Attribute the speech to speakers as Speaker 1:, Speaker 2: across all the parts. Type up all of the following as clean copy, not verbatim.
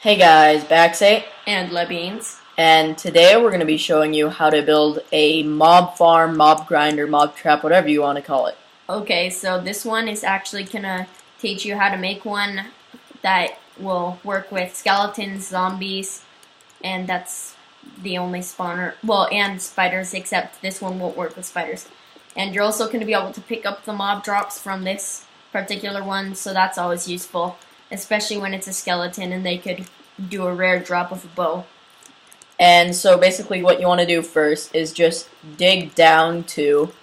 Speaker 1: Hey guys, Baxate,
Speaker 2: And Lebeans.
Speaker 1: and today we're going to be showing you how to build a mob farm, mob grinder, mob trap, whatever you want to call it.
Speaker 2: Okay, so this one is actually gonna teach you how to make one that will work with skeletons, zombies, and that's the only spawner. Well, and spiders, except this one won't work with spiders. And you're also going to be able to pick up the mob drops from this particular one, so that's always useful, especially when it's a skeleton and they could do a rare drop of a bow.
Speaker 1: And so basically what you want to do first is just dig down to,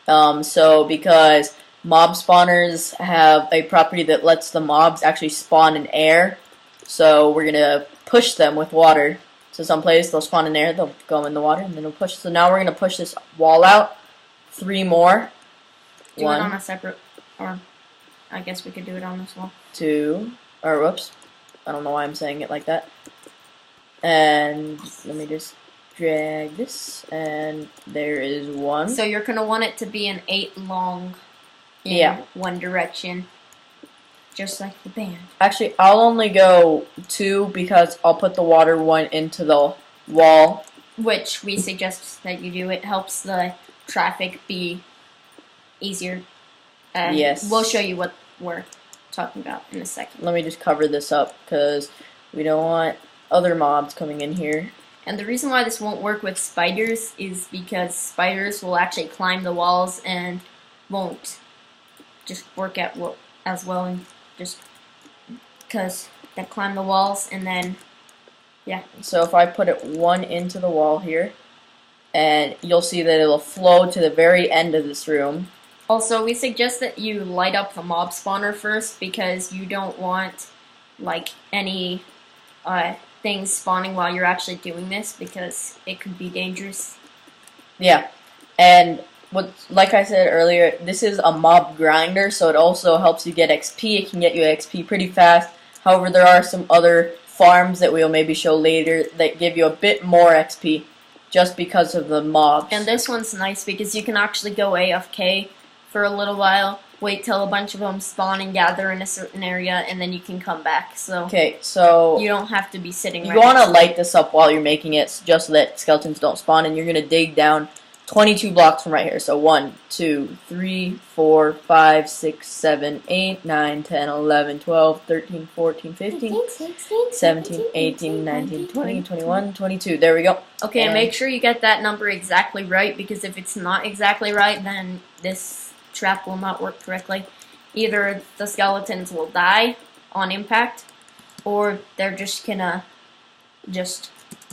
Speaker 1: because mob spawners have a property that lets the mobs actually spawn in air, so we're going to push them with water. So someplace they'll spawn in air, they'll go in the water, and then we'll push. So now we're going to push this wall out. 3 more.
Speaker 2: Do it on a separate, or I guess we could do it on this wall.
Speaker 1: 2, or whoops, I don't know why I'm saying it like that. And let me just drag this, and there is 1.
Speaker 2: So you're going to want it to be an 8 long
Speaker 1: Yeah.
Speaker 2: one direction, just like the band.
Speaker 1: Actually, I'll only go 2 because I'll put the water one into the wall.
Speaker 2: Which we suggest that you do. It helps the traffic be easier.
Speaker 1: Yes.
Speaker 2: We'll show you what we're talking about in a second.
Speaker 1: Let me just cover this up because we don't want other mobs coming in here.
Speaker 2: And the reason why this won't work with spiders is because spiders will actually climb the walls and won't just work as well, and just because they climb the walls and then yeah.
Speaker 1: So if I put it 1 into the wall here, and you'll see that it'll flow to the very end of this room.
Speaker 2: Also, we suggest that you light up the mob spawner first because you don't want like any things spawning while you're actually doing this because it could be dangerous.
Speaker 1: Yeah, and like I said earlier, this is a mob grinder, so it also helps you get XP. It can get you XP pretty fast. However, there are some other farms that we'll maybe show later that give you a bit more XP just because of the mobs.
Speaker 2: And this one's nice because you can actually go AFK for a little while, wait till a bunch of them spawn and gather in a certain area, and then you can come back. So
Speaker 1: okay, so
Speaker 2: you don't have to be sitting.
Speaker 1: You want to light this up while you're making it, just so that skeletons don't spawn, and you're gonna dig down 22 blocks from right here. So 1, 2, 3, 4, 5, 6, 7, 8, 9, 10, 11, 12, 13, 14, 15, 17, 18, 19, 20, 21, 22. There we go.
Speaker 2: Okay, and make sure you get that number exactly right, because if it's not exactly right, then this trap will not work correctly. Either the skeletons will die on impact, or they're just gonna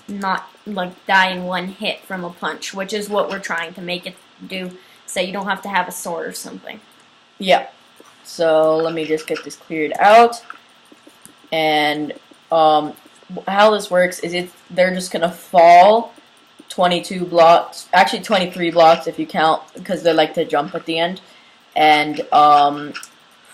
Speaker 2: not like die in one hit from a punch, which is what we're trying to make it do, so you don't have to have a sword or something.
Speaker 1: Yeah. So let me just get this cleared out. And how this works is they're just gonna fall 22 blocks, actually 23 blocks if you count, because they like to jump at the end, and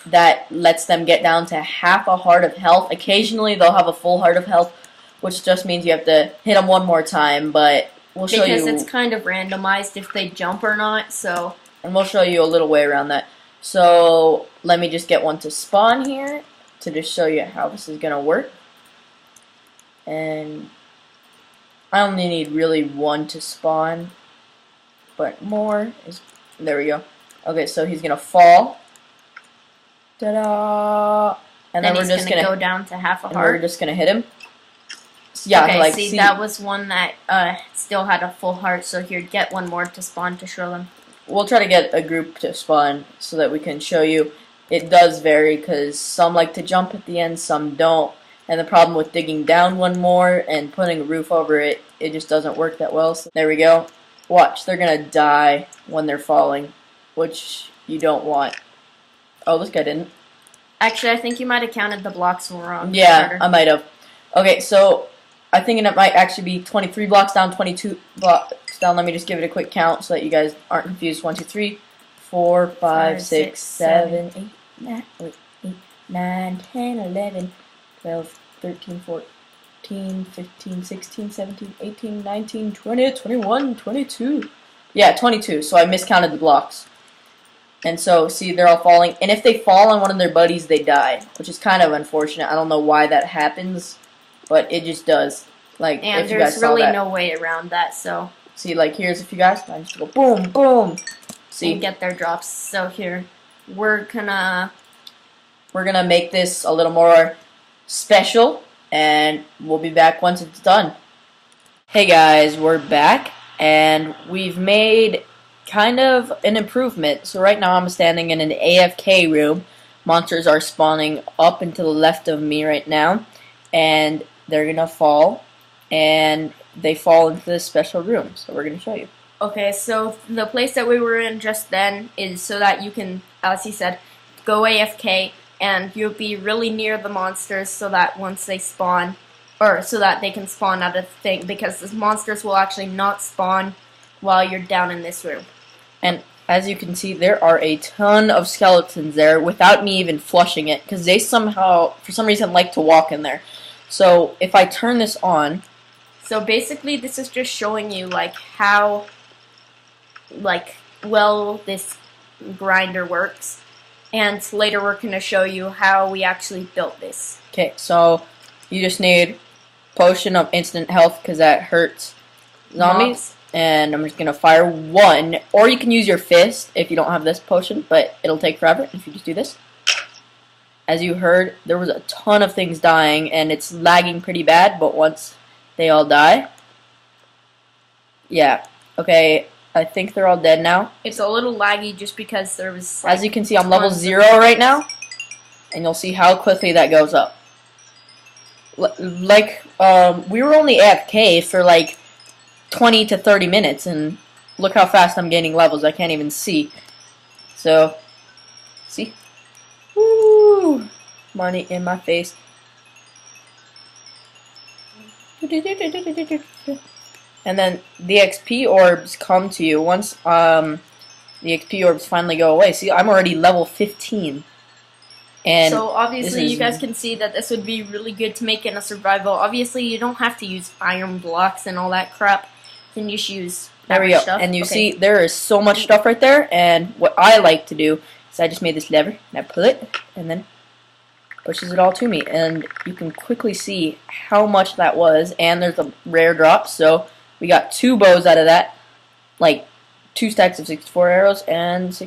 Speaker 1: that lets them get down to half a heart of health. Occasionally they'll have a full heart of health, which just means you have to hit them one more time, but we'll show you.
Speaker 2: Because it's kind of randomized if they jump or not, so.
Speaker 1: And we'll show you a little way around that. So let me just get one to spawn here to just show you how this is going to work. And I only need really 1 to spawn, but more is, there we go. Okay, so he's going to fall. Ta-da! And then we're just going to
Speaker 2: go down to half a heart.
Speaker 1: We're just going to hit him. Yeah,
Speaker 2: okay,
Speaker 1: like,
Speaker 2: see, that was one that still had a full heart, so here, get one more to spawn to show them.
Speaker 1: We'll try to get a group to spawn so that we can show you. It does vary because some like to jump at the end, some don't. And the problem with digging down 1 more and putting a roof over it, it just doesn't work that well. So there we go. Watch, they're going to die when they're falling, which you don't want. Oh, this guy didn't.
Speaker 2: Actually, I think you might have counted the blocks wrong.
Speaker 1: Yeah, I might have. Okay, so I think it might actually be 23 blocks down, 22 blocks down. Let me just give it a quick count so that you guys aren't confused. 1, 2, 3, 4, 5, 6, 7, 8, 9, 10, 11, 12, 13, 14, 15, 16, 17, 18, 19, 20, 21, 22. Yeah, 22. So I miscounted the blocks. And so, see, they're all falling. And if they fall on one of their buddies, they die, which is kind of unfortunate. I don't know why that happens. but it just does. Like,
Speaker 2: And
Speaker 1: if you guys
Speaker 2: there's
Speaker 1: saw
Speaker 2: really
Speaker 1: that.
Speaker 2: no way around that, so.
Speaker 1: See, like, here's if you guys, I just go boom, boom. See,
Speaker 2: And get their drops. So here, we're gonna
Speaker 1: make this a little more special, and we'll be back once it's done. Hey guys, we're back, and we've made kind of an improvement. So right now I'm standing in an AFK room. Monsters are spawning up and to the left of me right now, and they're gonna fall, and they fall into this special room. So we're gonna show you.
Speaker 2: Okay, so the place that we were in just then is so that you can, as he said, go AFK, and you'll be really near the monsters so that once they spawn, or so that they can spawn out of the thing, because the monsters will actually not spawn while you're down in this room.
Speaker 1: And as you can see, there are a ton of skeletons there without me even flushing it, because they somehow, for some reason, like to walk in there. So if I turn this on...
Speaker 2: So basically this is just showing you like how well this grinder works, and later we're going to show you how we actually built this.
Speaker 1: Okay, so you just need potion of instant health because that hurts zombies.
Speaker 2: Mobs.
Speaker 1: And I'm just going to fire one, or you can use your fist if you don't have this potion, but it'll take forever if you just do this. As you heard, there was a ton of things dying, and it's lagging pretty bad, but once they all die... Yeah, okay, I think they're all dead now.
Speaker 2: It's a little laggy just because there was...
Speaker 1: As you can see, I'm level 0 right now, and you'll see how quickly that goes up. We were only AFK for like 20 to 30 minutes, and look how fast I'm gaining levels. I can't even see. So, see? Woo! Money in my face. And then the XP orbs come to you once the XP orbs finally go away. See, I'm already level 15. And
Speaker 2: so obviously you guys can see that this would be really good to make in a survival. Obviously you don't have to use iron blocks and all that crap. You can just use
Speaker 1: there we go.
Speaker 2: stuff.
Speaker 1: And you see there is so much stuff right there, and what I like to do is I just made this lever and I pull it and then pushes it all to me, and you can quickly see how much that was. And there's a rare drop, so we got 2 bows out of that, like 2 stacks of 64 arrows and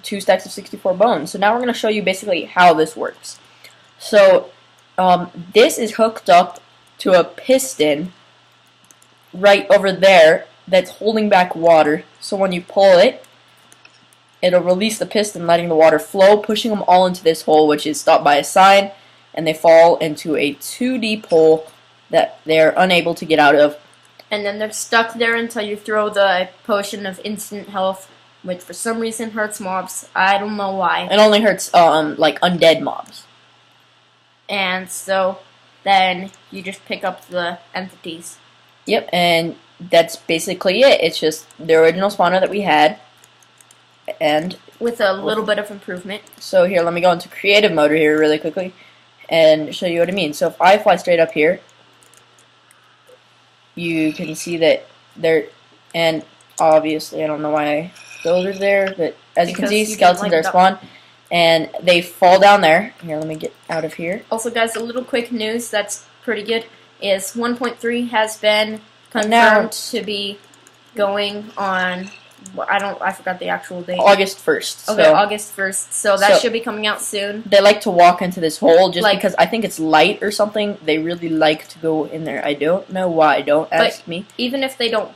Speaker 1: 2 stacks of 64 bones. So now we're going to show you basically how this works. So this is hooked up to a piston right over there that's holding back water. So when you pull it, it'll release the piston, letting the water flow, pushing them all into this hole, which is stopped by a sign, and they fall into a 2 deep hole that they're unable to get out of.
Speaker 2: And then they're stuck there until you throw the potion of instant health, which for some reason hurts mobs. I don't know why.
Speaker 1: It only hurts like undead mobs.
Speaker 2: And so then you just pick up the entities.
Speaker 1: Yep, and that's basically it. It's just the original spawner that we had, and
Speaker 2: with a little bit of improvement.
Speaker 1: So here, let me go into creative mode here really quickly and show you what I mean. So if I fly straight up here, you can see that there, and obviously I don't know why those are there, but as you can see, skeletons are spawned, and they fall down there. Here, let me get out of here.
Speaker 2: Also, guys, a little quick news that's pretty good is 1.3 has been confirmed to be going on. I forgot the actual date.
Speaker 1: August 1st.
Speaker 2: Okay, so, August 1st. So that should be coming out soon.
Speaker 1: They like to walk into this hole just because I think it's light or something. They really like to go in there. I don't know why. Don't ask me.
Speaker 2: Even if they don't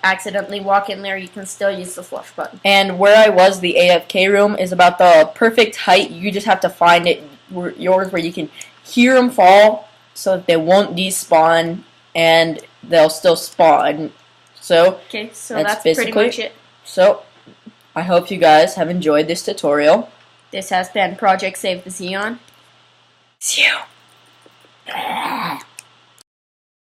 Speaker 2: accidentally walk in there, you can still use the flush button.
Speaker 1: And where I was, the AFK room is about the perfect height. You just have to find it where you can hear them fall so that they won't despawn and they'll still spawn. So,
Speaker 2: okay, so that's pretty much it.
Speaker 1: So, I hope you guys have enjoyed this tutorial.
Speaker 2: This has been Project Save the Xeon.
Speaker 1: See you.